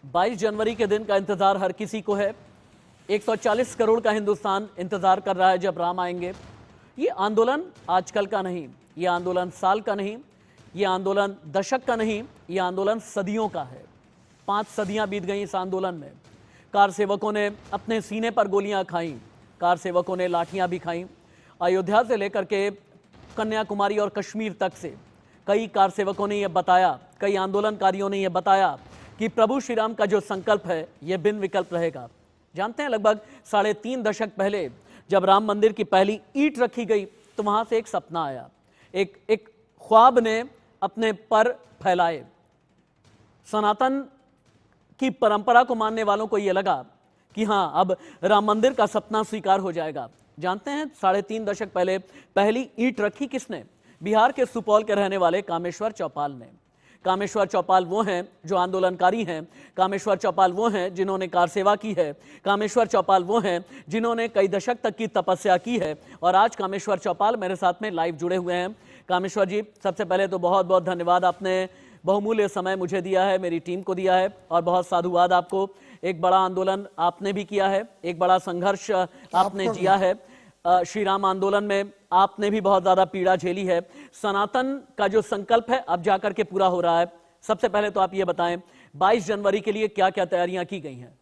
22 जनवरी के दिन का इंतजार हर किसी को है। 140 करोड़ का हिंदुस्तान इंतजार कर रहा है जब राम आएंगे। ये आंदोलन आजकल का नहीं, ये आंदोलन साल का नहीं, ये आंदोलन दशक का नहीं, ये आंदोलन सदियों का है। 5 सदियां बीत गई इस आंदोलन में। कार सेवकों ने अपने सीने पर गोलियां खाई, कार सेवकों ने लाठियां भी खाई। अयोध्या से लेकर के कन्याकुमारी और कश्मीर तक से कई कार सेवकों ने यह बताया, कई आंदोलनकारियों ने यह बताया कि प्रभु श्री राम का जो संकल्प है यह बिन विकल्प रहेगा। जानते हैं, लगभग 3.5 दशक पहले जब राम मंदिर की पहली ईंट रखी गई तो वहां से एक सपना आया, एक ख्वाब ने अपने पर फैलाए। सनातन की परंपरा को मानने वालों को यह लगा कि हां, अब राम मंदिर का सपना स्वीकार हो जाएगा। जानते हैं 3.5 दशक पहले पहली ईंट रखी किसने? बिहार के सुपौल के रहने वाले कामेश्वर चौपाल ने। कामेश्वर चौपाल वो हैं जो आंदोलनकारी हैं, कामेश्वर चौपाल वो हैं जिन्होंने कार सेवा की है, कामेश्वर चौपाल वो हैं जिन्होंने कई दशक तक की तपस्या की है। और आज कामेश्वर चौपाल मेरे साथ में लाइव जुड़े हुए हैं। कामेश्वर जी, सबसे पहले तो बहुत बहुत धन्यवाद, आपने बहुमूल्य समय मुझे दिया है, मेरी टीम को दिया है, और बहुत साधुवाद आपको। एक बड़ा आंदोलन आपने भी किया है, एक बड़ा संघर्ष आपने जिया है। श्री राम आंदोलन में आपने भी बहुत ज्यादा पीड़ा झेली है। सनातन का जो संकल्प है अब जाकर के पूरा हो रहा है। सबसे पहले तो आप ये बताएं, 22 जनवरी के लिए क्या क्या तैयारियां की गई हैं?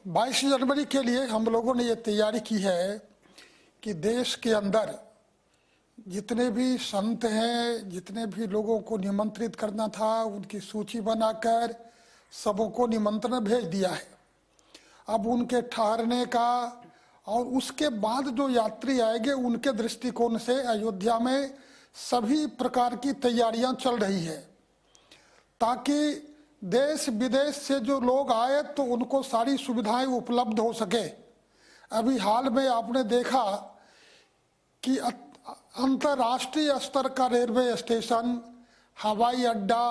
22 जनवरी के लिए हम लोगों ने ये तैयारी की है कि देश के अंदर जितने भी संत हैं, जितने भी लोगों को निमंत्रित करना था, उनकी सूची बनाकर सबको निमंत्रण भेज दिया है। अब उनके ठहरने का और उसके बाद जो यात्री आएंगे उनके दृष्टिकोण से अयोध्या में सभी प्रकार की तैयारियां चल रही है, ताकि देश विदेश से जो लोग आए तो उनको सारी सुविधाएं उपलब्ध हो सके। अभी हाल में आपने देखा कि अंतर्राष्ट्रीय स्तर का रेलवे स्टेशन, हवाई अड्डा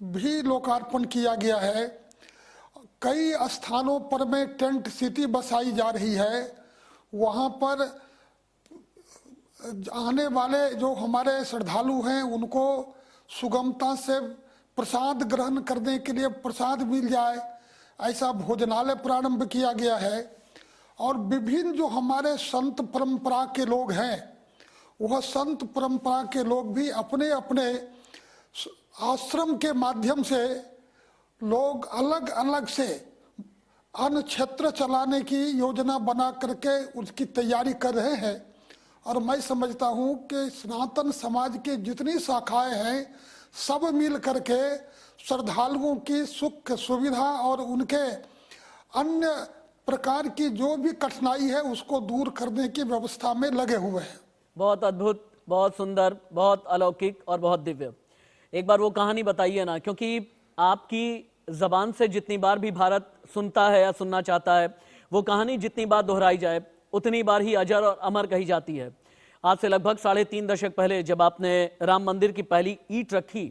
भी लोकार्पण किया गया है। कई स्थानों पर में टेंट सिटी बसाई जा रही है। वहाँ पर आने वाले जो हमारे श्रद्धालु हैं उनको सुगमता से प्रसाद ग्रहण करने के लिए प्रसाद मिल जाए, ऐसा भोजनालय प्रारंभ किया गया है। और विभिन्न जो हमारे संत परंपरा के लोग हैं, वह संत परंपरा के लोग भी अपने अपने आश्रम के माध्यम से लोग अलग अलग से अन्य क्षेत्र चलाने की योजना बना करके उसकी तैयारी कर रहे हैं। और मैं समझता हूं कि सनातन समाज की जितनी शाखाएं हैं सब मिल करके श्रद्धालुओं की सुख सुविधा और उनके अन्य प्रकार की जो भी कठिनाई है उसको दूर करने की व्यवस्था में लगे हुए हैं। बहुत अद्भुत, बहुत सुंदर, बहुत अलौकिक और बहुत दिव्य। एक बार वो कहानी बताइए ना, क्योंकि आपकी जबान से जितनी बार भी भारत सुनता है या सुनना चाहता है, वो कहानी जितनी बार दोहराई जाए उतनी बार ही अजर और अमर कही जाती है। आज से लगभग 3.5 दशक पहले जब आपने राम मंदिर की पहली ईंट रखी,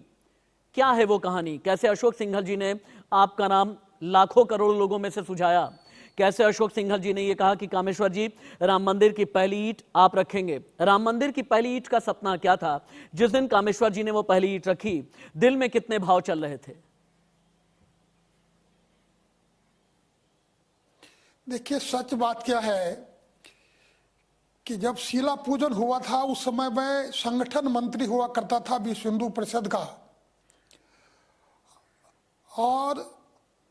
क्या है वो कहानी? कैसे अशोक सिंघल जी ने आपका नाम लाखों करोड़ लोगों में से सुझाया? कैसे अशोक सिंघल जी ने यह कहा कि कामेश्वर जी, राम मंदिर की पहली ईंट आप रखेंगे? राम मंदिर की पहली ईंट का सपना क्या था? जिस दिन कामेश्वर जी ने वो पहली ईंट रखी, दिल में कितने भाव चल रहे थे? देखिए, सच बात क्या है कि जब शिला पूजन हुआ था उस समय मैं संगठन मंत्री हुआ करता था विश्व हिंदू परिषद का, और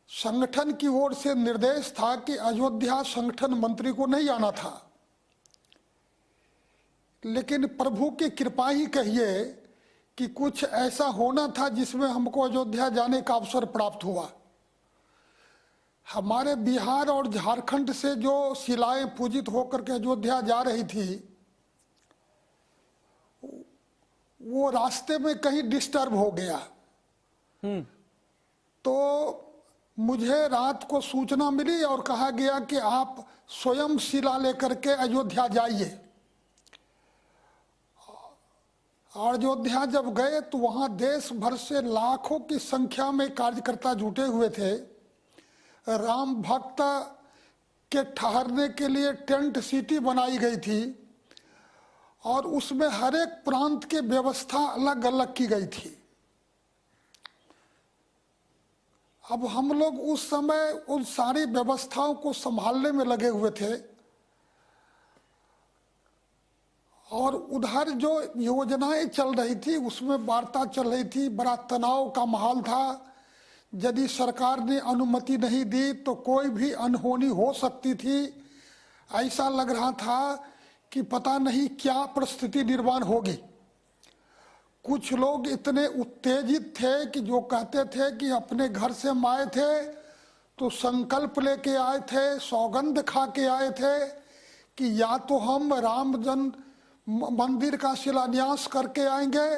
संगठन की ओर से निर्देश था कि अयोध्या संगठन मंत्री को नहीं आना था। लेकिन प्रभु की कृपा ही कहिए कि कुछ ऐसा होना था जिसमें हमको अयोध्या जाने का अवसर प्राप्त हुआ। हमारे बिहार और झारखंड से जो शिलाएं पूजित होकर के अयोध्या जा रही थी, वो रास्ते में कहीं डिस्टर्ब हो गया। तो मुझे रात को सूचना मिली और कहा गया कि आप स्वयं शिला लेकर के अयोध्या जाइए। और अयोध्या जब गए तो वहां देश भर से लाखों की संख्या में कार्यकर्ता जुटे हुए थे। राम भक्त के ठहरने के लिए टेंट सिटी बनाई गई थी और उसमें हर एक प्रांत की व्यवस्था अलग अलग की गई थी। अब हम लोग उस समय उन सारी व्यवस्थाओं को संभालने में लगे हुए थे और उधर जो योजनाएं चल रही थी उसमें वार्ता चल रही थी, बड़ा तनाव का माहौल था। यदि सरकार ने अनुमति नहीं दी तो कोई भी अनहोनी हो सकती थी। ऐसा लग रहा था कि पता नहीं क्या परिस्थिति निर्माण होगी। कुछ लोग इतने उत्तेजित थे कि जो कहते थे कि अपने घर से हम आए थे तो संकल्प लेके आए थे, सौगंध खा के आए थे कि या तो हम राम जन्म मंदिर का शिलान्यास करके आएंगे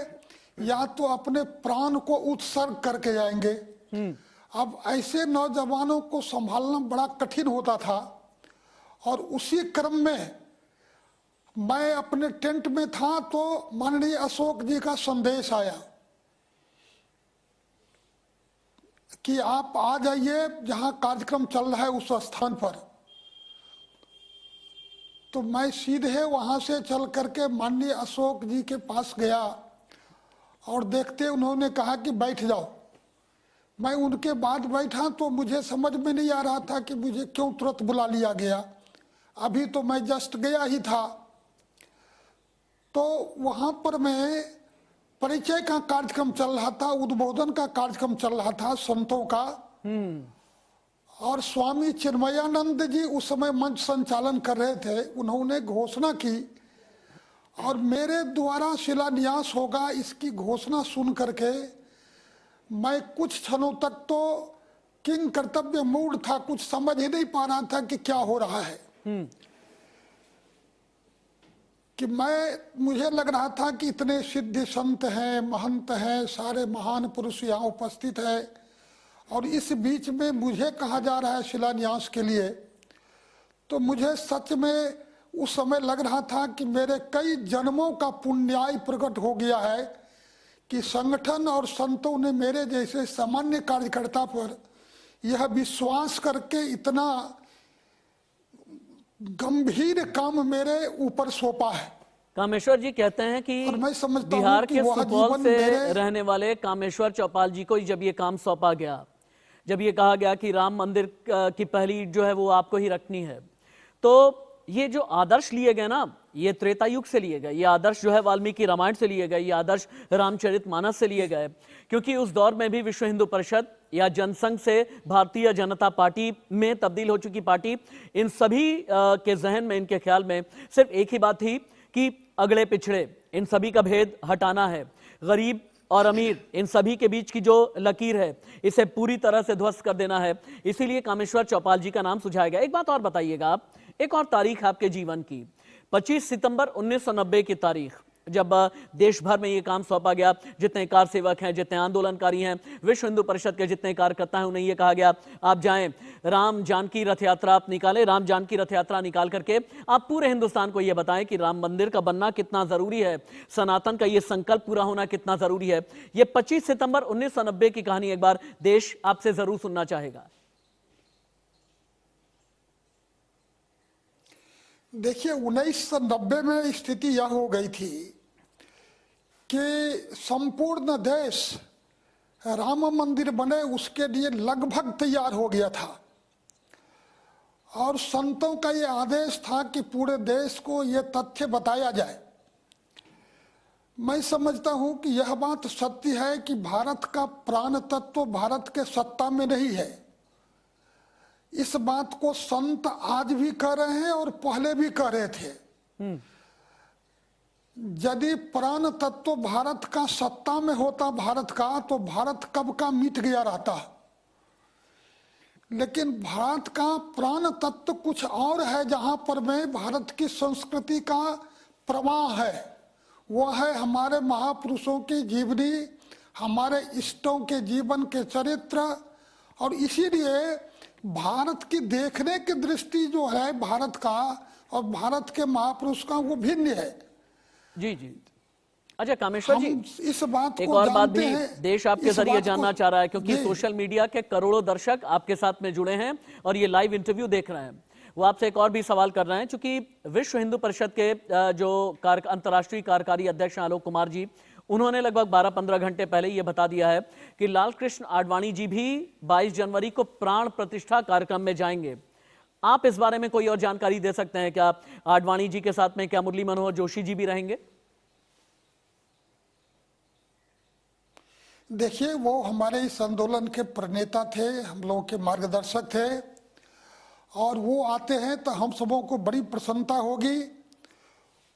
या तो अपने प्राण को उत्सर्ग करके आएंगे। अब ऐसे नौजवानों को संभालना बड़ा कठिन होता था और उसी क्रम में मैं अपने टेंट में था तो माननीय अशोक जी का संदेश आया कि आप आ जाइए जहां कार्यक्रम चल रहा है उस स्थान पर। तो मैं सीधे वहां से चल करके माननीय अशोक जी के पास गया और देखते उन्होंने कहा कि बैठ जाओ। मैं उनके बाद बैठा तो मुझे समझ में नहीं आ रहा था कि मुझे क्यों तुरंत बुला लिया गया। अभी तो मैं जस्ट गया ही था। तो वहां पर मैं परिचय का कार्यक्रम चल रहा था, उद्बोधन का कार्यक्रम चल रहा था संतों का। और स्वामी चिन्मयानंद जी उस समय मंच संचालन कर रहे थे। उन्होंने घोषणा की और मेरे द्वारा शिलान्यास होगा इसकी घोषणा सुन करके मैं कुछ क्षणों तक तो किंग कर्तव्य मूड था, कुछ समझ ही नहीं पा रहा था कि क्या हो रहा है। कि मुझे लग रहा था कि इतने सिद्ध संत हैं, महंत हैं, सारे महान पुरुष यहाँ उपस्थित हैं और इस बीच में मुझे कहा जा रहा है शिलान्यास के लिए। तो मुझे सच में उस समय लग रहा था कि मेरे कई जन्मों का पुण्याय प्रकट हो गया है कि संगठन और संतों ने मेरे जैसे सामान्य कार्यकर्ता पर यह विश्वास करके इतना गंभीर काम मेरे ऊपर सौंपा है। कामेश्वर जी कहते हैं कि और मैं समझता बिहार हूं कि के वह सुपौल जीवन से मेरे रहने वाले कामेश्वर चौपाल जी को जब ये काम सौंपा गया, जब ये कहा गया कि राम मंदिर की पहली जो है वो आपको ही रखनी है, तो ये जो आदर्श लिए गए ना, ये त्रेता युग से लिए गए, ये आदर्श जो है वाल्मीकि रामायण से लिए गए, ये आदर्श रामचरितमानस से लिए गए। क्योंकि उस दौर में भी विश्व हिंदू परिषद या जनसंघ से भारतीय जनता पार्टी में तब्दील हो चुकी पार्टी, इन सभी के जहन में, इनके ख्याल में सिर्फ एक ही बात थी कि अगड़े पिछड़े इन सभी का भेद हटाना है, गरीब और अमीर इन सभी के बीच की जो लकीर है इसे पूरी तरह से ध्वस्त कर देना है। इसीलिए कामेश्वर चौपाल जी का नाम सुझाया गया। एक बात और बताइएगा आप, एक और तारीख आपके जीवन की, 25 सितंबर 1990 की तारीख, जब देश भर में ये काम सौंपा गया। जितने कार सेवक हैं, जितने आंदोलनकारी हैं, विश्व हिंदू परिषद के जितने कार्यकर्ता हैं, उन्हें ये कहा गया आप जाएं, राम जानकी रथ यात्रा आप निकालें, राम जानकी रथ यात्रा निकाल करके आप पूरे हिंदुस्तान को ये बताएं कि राम मंदिर का बनना कितना जरूरी है, सनातन का ये संकल्प पूरा होना कितना जरूरी है। ये 25 सितंबर 1990 की कहानी एक बार देश आपसे जरूर सुनना चाहेगा। देखिए 1990 में स्थिति यह हो गई थी कि संपूर्ण देश राम मंदिर बने उसके लिए लगभग तैयार हो गया था और संतों का ये आदेश था कि पूरे देश को ये तथ्य बताया जाए। मैं समझता हूं कि यह बात सत्य है कि भारत का प्राण तत्व भारत के सत्ता में नहीं है। इस बात को संत आज भी कह रहे हैं और पहले भी कह रहे थे। यदि प्राण तत्व भारत का सत्ता में होता भारत का, तो भारत कब का मिट गया रहता। लेकिन भारत का प्राण तत्व कुछ और है, जहां पर में भारत की संस्कृति का प्रवाह है। वह है हमारे महापुरुषों की जीवनी, हमारे इष्टों के जीवन के चरित्र। और इसीलिए भारत की देखने की दृष्टि जो है भारत का और भारत के महापुरुष का, वो भिन्न है। जी जी। अच्छा कामेश्वर जी, इस बात एक को और बात भी हैं, देश आपके जरिए जानना चाह रहा है, क्योंकि सोशल मीडिया के करोड़ों दर्शक आपके साथ में जुड़े हैं और ये लाइव इंटरव्यू देख रहे हैं। वो आपसे एक और भी सवाल कर रहे हैं, क्योंकि विश्व हिंदू परिषद के जो अंतर्राष्ट्रीय कार्यकारी अध्यक्ष आलोक कुमार जी, उन्होंने लगभग 12-15 घंटे पहले यह बता दिया है कि लालकृष्ण आडवाणी जी भी 22 जनवरी को प्राण प्रतिष्ठा कार्यक्रम में जाएंगे। आप इस बारे में कोई और जानकारी दे सकते हैं क्या? आडवाणी जी के साथ में क्या मुरली मनोहर जोशी जी भी रहेंगे? देखिए, वो हमारे इस आंदोलन के प्रणेता थे, हम लोगों के मार्गदर्शक थे, और वो आते हैं तो हम सबों को बड़ी प्रसन्नता होगी।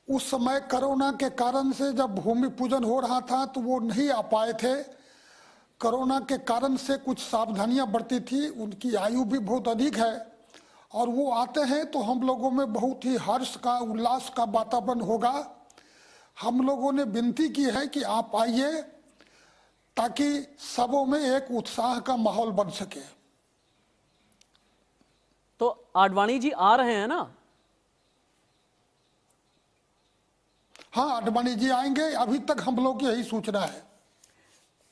उस समय कोरोना के कारण से जब भूमि पूजन हो रहा था तो वो नहीं आ पाए थे। कोरोना के कारण से कुछ सावधानियां बरती थी, उनकी आयु भी बहुत अधिक है, और वो आते हैं तो हम लोगों में बहुत ही हर्ष का, उल्लास का वातावरण होगा। हम लोगों ने विनती की है कि आप आइए ताकि सबों में एक उत्साह का माहौल बन सके। तो आडवाणी जी आ रहे हैं ना? हाँ, आडवाणी जी आएंगे, अभी तक हम लोग की यही सूचना है।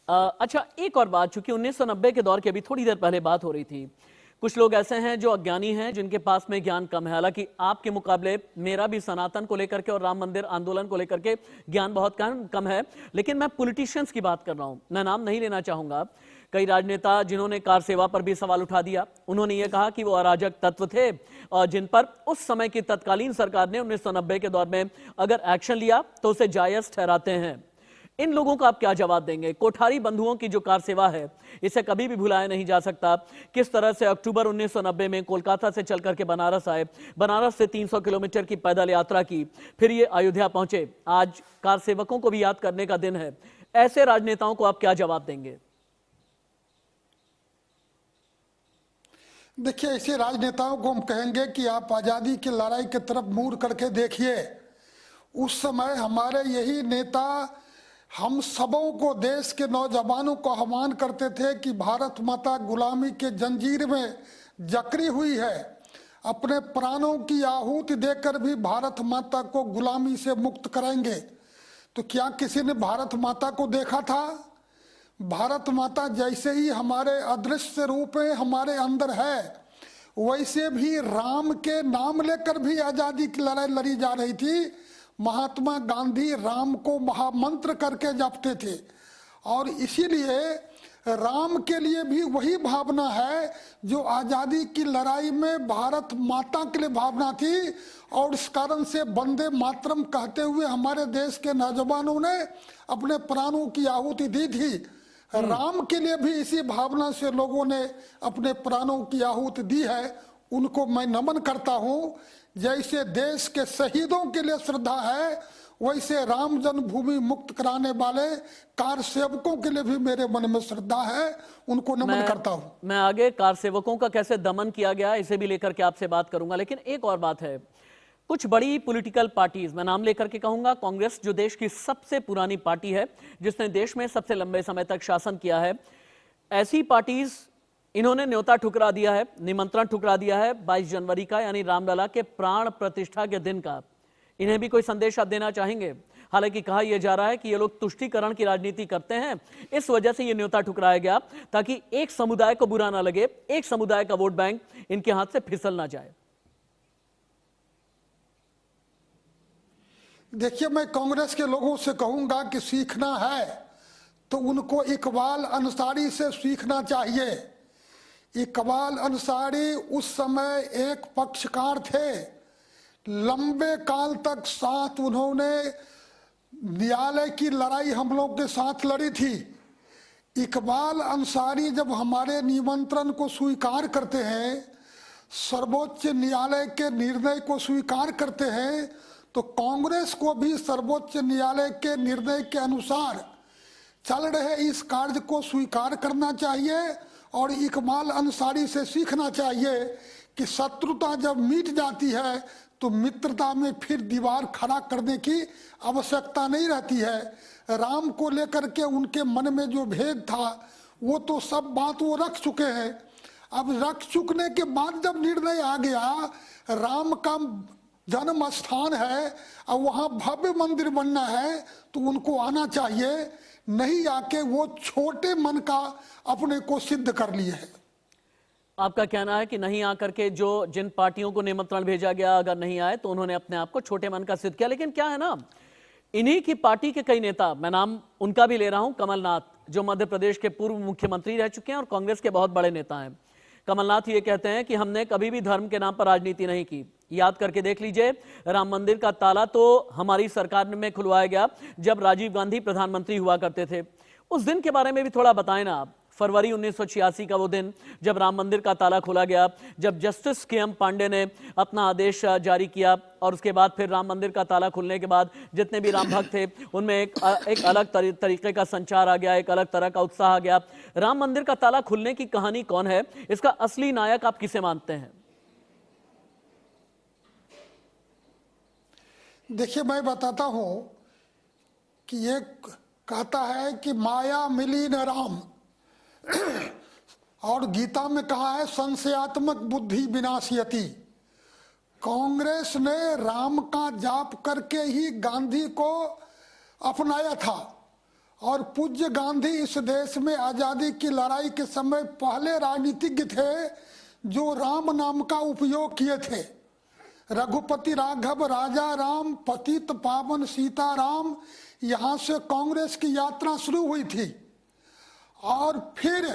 अच्छा, एक और बात, चूंकि 1990 के दौर की अभी थोड़ी देर पहले बात हो रही थी, कुछ लोग ऐसे हैं जो अज्ञानी हैं, जिनके पास में ज्ञान कम है। हालांकि आपके मुकाबले मेरा भी सनातन को लेकर के और राम मंदिर आंदोलन को लेकर के ज्ञान बहुत कम है, लेकिन मैं पॉलिटिशियंस की बात कर रहा हूं। मैं नाम नहीं लेना चाहूंगा। कई राजनेता जिन्होंने कार सेवा पर भी सवाल उठा दिया, उन्होंने ये कहा कि वो अराजक तत्व थे, और जिन पर उस समय की तत्कालीन सरकार ने 1990 के दौर में अगर एक्शन लिया तो उसे जायज ठहराते हैं। इन लोगों का आप क्या जवाब देंगे? कोठारी बंधुओं की जो कार सेवा है, इसे कभी भी भुलाया नहीं जा सकता। किस तरह से अक्टूबर 1990 में कोलकाता से चल करके बनारस आए, बनारस से 300 किलोमीटर की पैदल यात्रा की, फिर ये अयोध्या पहुंचे। आज कार सेवकों को भी याद करने का दिन है। ऐसे राजनेताओं को आप क्या जवाब देंगे? देखिए, ऐसे राजनेताओं को हम कहेंगे कि आप आज़ादी की लड़ाई की तरफ मुड़ करके देखिए। उस समय हमारे यही नेता हम सबों को, देश के नौजवानों को आह्वान करते थे कि भारत माता गुलामी के जंजीर में जकड़ी हुई है, अपने प्राणों की आहुति देकर भी भारत माता को गुलामी से मुक्त करेंगे। तो क्या किसी ने भारत माता को देखा था? भारत माता जैसे ही हमारे अदृश्य रूप में हमारे अंदर है, वैसे भी राम के नाम लेकर भी आज़ादी की लड़ाई लड़ी जा रही थी। महात्मा गांधी राम को महामंत्र करके जपते थे, और इसीलिए राम के लिए भी वही भावना है जो आज़ादी की लड़ाई में भारत माता के लिए भावना थी। और इस कारण से वंदे मातरम कहते हुए हमारे देश के नौजवानों ने अपने प्राणों की आहुति दी थी। राम के लिए भी इसी भावना से लोगों ने अपने प्राणों की आहुति दी है। उनको मैं नमन करता हूँ। जैसे देश के शहीदों के लिए श्रद्धा है, वैसे राम जन्मभूमि मुक्त कराने वाले कार सेवकों के लिए भी मेरे मन में श्रद्धा है। उनको नमन करता हूँ। मैं आगे कार सेवकों का कैसे दमन किया गया, इसे भी लेकर के आपसे बात करूंगा, लेकिन एक और बात है। कुछ बड़ी पॉलिटिकल पार्टीज, मैं नाम लेकर के कहूंगा, कांग्रेस जो देश की सबसे पुरानी पार्टी है, जिसने देश में सबसे लंबे समय तक शासन किया है, ऐसी पार्टीज इन्होंने न्योता ठुकरा दिया है, निमंत्रण ठुकरा दिया है 22 जनवरी का, यानी रामलला के प्राण प्रतिष्ठा के दिन का। इन्हें भी कोई संदेश आप देना चाहेंगे? हालांकि कहा यह जा रहा है कि ये लोग तुष्टीकरण की राजनीति करते हैं, इस वजह से ये न्योता ठुकराया गया ताकि एक समुदाय को बुरा ना लगे, एक समुदाय का वोट बैंक इनके हाथ से फिसल ना जाए। देखिए, मैं कांग्रेस के लोगों से कहूंगा कि सीखना है तो उनको इकबाल अंसारी से सीखना चाहिए। इकबाल अंसारी उस समय एक पक्षकार थे, लंबे काल तक साथ उन्होंने न्यायालय की लड़ाई हम लोग के साथ लड़ी थी। इकबाल अंसारी जब हमारे निमंत्रण को स्वीकार करते हैं, सर्वोच्च न्यायालय के निर्णय को स्वीकार करते हैं, तो कांग्रेस को भी सर्वोच्च न्यायालय के निर्णय के अनुसार चल रहे इस कार्य को स्वीकार करना चाहिए और इकबाल अंसारी से सीखना चाहिए कि शत्रुता जब मिट जाती है तो मित्रता में फिर दीवार खड़ा करने की आवश्यकता नहीं रहती है। राम को लेकर के उनके मन में जो भेद था वो तो सब बात वो रख चुके हैं। अब रख चुकने के बाद जब निर्णय आ गया, राम का जन्म स्थान है और वहाँ भव्य मंदिर बनना है, तो उनको आना चाहिए, नहीं आके वो छोटे मन का अपने को सिद्ध कर लिए है। आपका कहना है कि नहीं आकर के जो जिन पार्टियों को निमंत्रण भेजा गया अगर नहीं आए तो उन्होंने अपने आप को छोटे मन का सिद्ध किया। लेकिन क्या है ना, इन्हीं की पार्टी के कई नेता, मैं नाम उनका भी ले रहा हूं, कमलनाथ, जो मध्य प्रदेश के पूर्व मुख्यमंत्री रह चुके हैं और कांग्रेस के बहुत बड़े नेता हैं। कमलनाथ ये कहते हैं कि हमने कभी भी धर्म के नाम पर राजनीति नहीं की। याद करके देख लीजिए, राम मंदिर का ताला तो हमारी सरकार में खुलवाया गया जब राजीव गांधी प्रधानमंत्री हुआ करते थे। उस दिन के बारे में भी थोड़ा बताएं ना आप। फरवरी 1986 का वो दिन जब राम मंदिर का ताला खोला गया, जब जस्टिस के.एम. पांडे ने अपना आदेश जारी किया और उसके बाद फिर राम मंदिर का ताला खुलने के बाद जितने भी राम भक्त थे उनमें एक अलग तरीके का संचार आ गया, एक अलग तरह का उत्साह आ गया। राम मंदिर का ताला खुलने की कहानी कौन है, इसका असली नायक आप किसे मानते हैं? देखिए, मैं बताता हूं कि ये कहता है कि माया मिली न राम, और गीता में कहा है संशयात्मक बुद्धि विनाशयति। कांग्रेस ने राम का जाप करके ही गांधी को अपनाया था, और पूज्य गांधी इस देश में आजादी की लड़ाई के समय पहले राजनीतिज्ञ थे जो राम नाम का उपयोग किए थे। रघुपति राघव राजा राम, पतित पावन सीता राम, यहां से कांग्रेस की यात्रा शुरू हुई थी। और फिर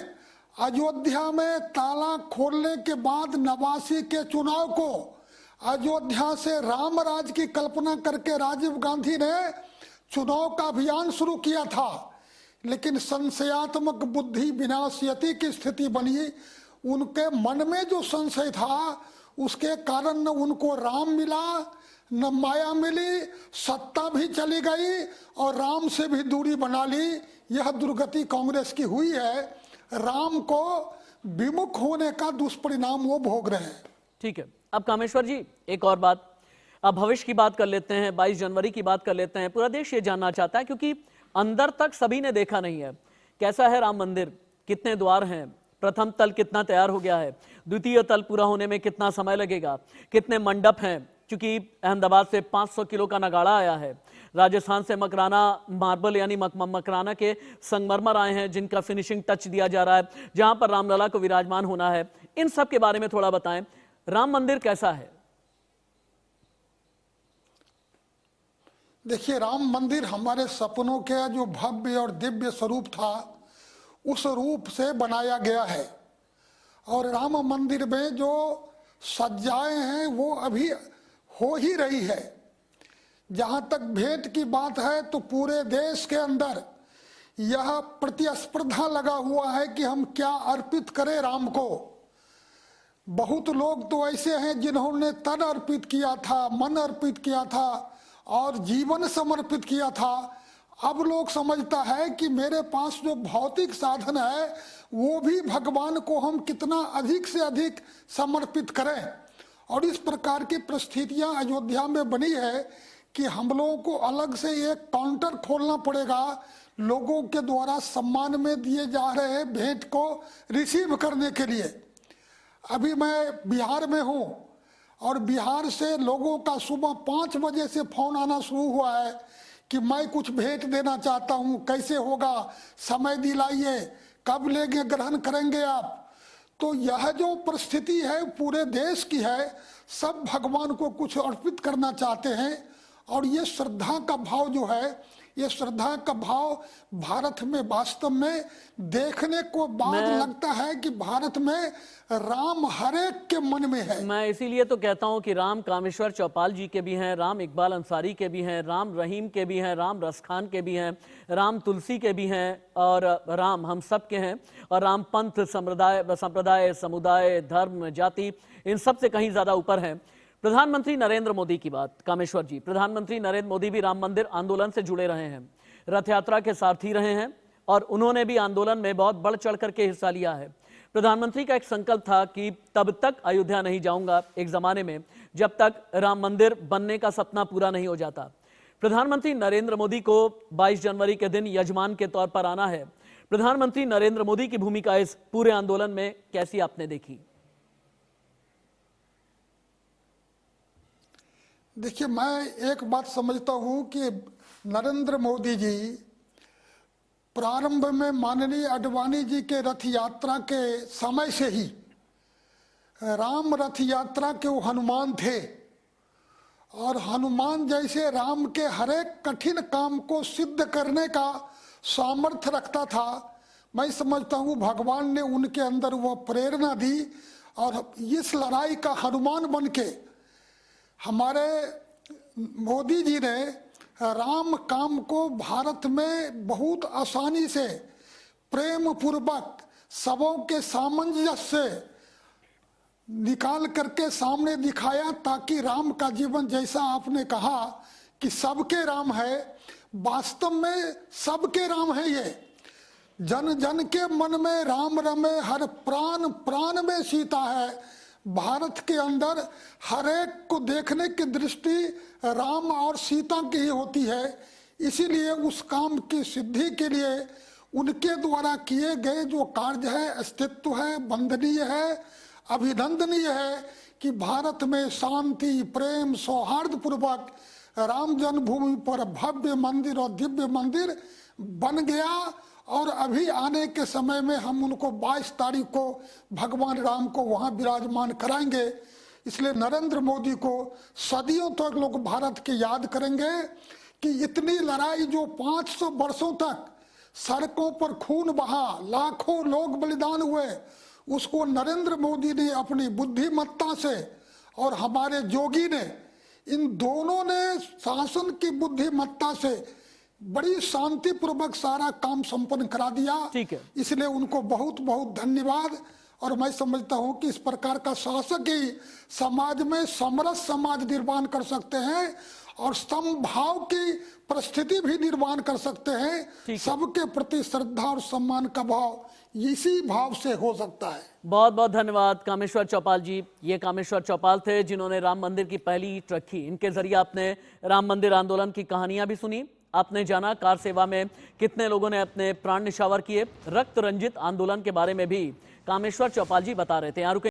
अयोध्या में ताला खोलने के बाद 89 के चुनाव को अयोध्या से रामराज की कल्पना करके राजीव गांधी ने चुनाव का अभियान शुरू किया था, लेकिन संशयात्मक बुद्धि विनाशयति की स्थिति बनी। उनके मन में जो संशय था उसके कारण न उनको राम मिला न माया मिली, सत्ता भी चली गई और राम से भी दूरी बना ली। यह दुर्गति कांग्रेस की हुई है। राम को विमुख होने का दुष्परिणाम वो भोग रहे हैं। ठीक है, अब कामेश्वर जी एक और बात, अब भविष्य की बात कर लेते हैं, 22 जनवरी की बात कर लेते हैं। पूरा देश ये जानना चाहता है क्योंकि अंदर तक सभी ने देखा नहीं है, कैसा है राम मंदिर, कितने द्वार हैं, प्रथम तल कितना तैयार हो गया है, द्वितीय तल पूरा होने में कितना समय लगेगा, कितने मंडप हैं, क्योंकि अहमदाबाद से 500 किलो का नगाड़ा आया है, राजस्थान से मकराना मार्बल यानी मकराना के संगमरमर आए हैं जिनका फिनिशिंग टच दिया जा रहा है, जहां पर रामलला को विराजमान होना है। इन सब के बारे में थोड़ा बताएं, राम मंदिर कैसा है? देखिए, राम मंदिर हमारे सपनों के जो भव्य और दिव्य स्वरूप था उस रूप से बनाया गया है, और राम मंदिर में जो सज्जाएं हैं वो अभी हो ही रही है। जहां तक भेंट की बात है तो पूरे देश के अंदर यह प्रतिस्पर्धा लगा हुआ है कि हम क्या अर्पित करें राम को। बहुत लोग तो ऐसे हैं जिन्होंने तन अर्पित किया था, मन अर्पित किया था और जीवन समर्पित किया था। अब लोग समझता है कि मेरे पास जो भौतिक साधन है वो भी भगवान को हम कितना अधिक से अधिक समर्पित करें। और इस प्रकार की परिस्थितियां अयोध्या में बनी है कि हम लोगों को अलग से एक काउंटर खोलना पड़ेगा लोगों के द्वारा सम्मान में दिए जा रहे भेंट को रिसीव करने के लिए। अभी मैं बिहार में हूँ और बिहार से लोगों का सुबह 5 बजे से फोन आना शुरू हुआ है कि मैं कुछ भेंट देना चाहता हूँ, कैसे होगा, समय दिलाइए, कब लेंगे, ग्रहण करेंगे आप। तो यह जो परिस्थिति है पूरे देश की है, सब भगवान को कुछ अर्पित करना चाहते हैं। और ये श्रद्धा का भाव जो है, ये श्रद्धा का भाव भारत में वास्तव में देखने को बाद लगता है कि भारत में राम हरेक के मन में है। मैं इसीलिए तो कहता हूं कि राम कामेश्वर चौपाल जी के भी हैं, राम इकबाल अंसारी के भी हैं, राम रहीम के भी हैं, राम रसखान के भी हैं, राम तुलसी के भी हैं और राम हम सब के हैं। और राम पंथ, संप्रदाय, समुदाय, धर्म, जाति, इन सब से कहीं ज्यादा ऊपर है। प्रधानमंत्री नरेंद्र मोदी की बात, कामेश्वर जी, प्रधानमंत्री नरेंद्र मोदी भी राम मंदिर आंदोलन से जुड़े रहे हैं, रथ यात्रा के सारथी रहे हैं और उन्होंने भी आंदोलन में बहुत बढ़ चढ़ करके हिस्सा लिया है। प्रधानमंत्री का एक संकल्प था कि तब तक अयोध्या नहीं जाऊंगा, एक जमाने में जब तक राम मंदिर बनने का सपना पूरा नहीं हो जाता। प्रधानमंत्री नरेंद्र मोदी को 22 जनवरी के दिन यजमान के तौर पर आना है। प्रधानमंत्री नरेंद्र मोदी की भूमिका इस पूरे आंदोलन में कैसी आपने देखी? देखिए, मैं एक बात समझता हूं कि नरेंद्र मोदी जी प्रारंभ में माननीय आडवाणी जी के रथ यात्रा के समय से ही राम रथ यात्रा के वो हनुमान थे और हनुमान जैसे राम के हर एक कठिन काम को सिद्ध करने का सामर्थ्य रखता था। मैं समझता हूँ भगवान ने उनके अंदर वह प्रेरणा दी और इस लड़ाई का हनुमान बन के हमारे मोदी जी ने राम काम को भारत में बहुत आसानी से प्रेम पूर्वक सबों के सामंजस्य से निकाल करके सामने दिखाया, ताकि राम का जीवन जैसा आपने कहा कि सबके राम है, वास्तव में सबके राम है। ये जन जन के मन में राम रमे, हर प्राण प्राण में सीता है। भारत के अंदर हर एक को देखने की दृष्टि राम और सीता की ही होती है। इसीलिए उस काम की सिद्धि के लिए उनके द्वारा किए गए जो कार्य है, अस्तित्व है, वंदनीय है, अभिनंदनीय है कि भारत में शांति, प्रेम, सौहार्द पूर्वक राम जन्मभूमि पर भव्य मंदिर और दिव्य मंदिर बन गया। और अभी आने के समय में हम उनको 22 तारीख को भगवान राम को वहां विराजमान कराएंगे। इसलिए नरेंद्र मोदी को सदियों तक लोग भारत के याद करेंगे कि इतनी लड़ाई जो 500 वर्षों तक सड़कों पर खून बहा, लाखों लोग बलिदान हुए, उसको नरेंद्र मोदी ने अपनी बुद्धिमत्ता से और हमारे जोगी ने, इन दोनों ने शासन की बुद्धिमत्ता से बड़ी शांतिपूर्वक सारा काम संपन्न करा दिया। ठीक है। इसलिए उनको बहुत बहुत धन्यवाद। और मैं समझता हूं कि इस प्रकार का शासक ही समाज में समरस समाज निर्माण कर सकते हैं और समभाव की परिस्थिति भी निर्माण कर सकते हैं। सबके प्रति श्रद्धा और सम्मान का भाव इसी भाव से हो सकता है। बहुत बहुत धन्यवाद कामेश्वर चौपाल जी। ये कामेश्वर चौपाल थे जिन्होंने राम मंदिर की पहली ईंट रखी। इनके जरिए आपने राम मंदिर आंदोलन की कहानियां भी सुनी, आपने जाना कार सेवा में कितने लोगों ने अपने प्राण निछावर किए। रक्त रंजित आंदोलन के बारे में भी कामेश्वर चौपाल जी बता रहे थे। यहाँ रुके।